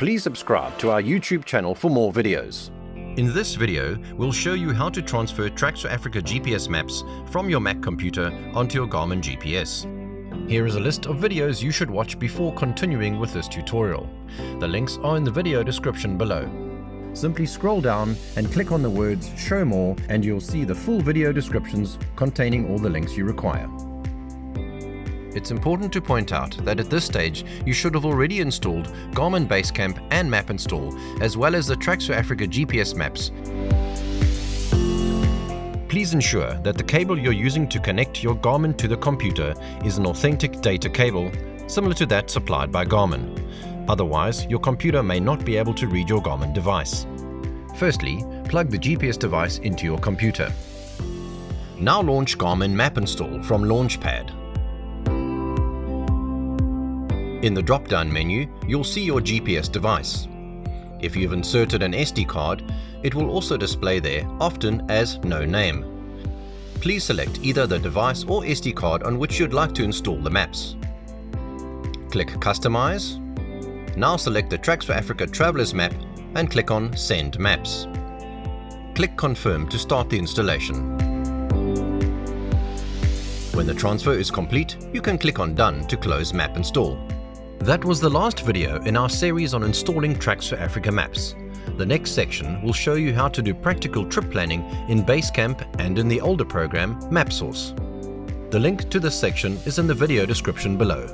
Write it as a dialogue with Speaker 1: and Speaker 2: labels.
Speaker 1: Please subscribe to our YouTube channel for more videos. In this video, we'll show you how to transfer Tracks4Africa GPS maps from your Mac computer onto your Garmin GPS. Here is a list of videos you should watch before continuing with this tutorial. The links are in the video description below. Simply scroll down and click on the words Show More and you'll see the full video descriptions containing all the links you require. It's important to point out that at this stage you should have already installed Garmin Basecamp and Map Install, as well as the Tracks4Africa GPS Maps. Please ensure that the cable you're using to connect your Garmin to the computer is an authentic data cable, similar to that supplied by Garmin. Otherwise, your computer may not be able to read your Garmin device. Firstly, plug the GPS device into your computer. Now launch Garmin Map Install from Launchpad. In the drop-down menu, you'll see your GPS device. If you've inserted an SD card, it will also display there, often as no name. Please select either the device or SD card on which you'd like to install the maps. Click Customize. Now select the Tracks4Africa Travelers map and click on Send Maps. Click Confirm to start the installation. When the transfer is complete, you can click on Done to close Map Install. That was the last video in our series on installing Tracks4Africa maps. The next section will show you how to do practical trip planning in Basecamp and in the older program, MapSource. The link to this section is in the video description below.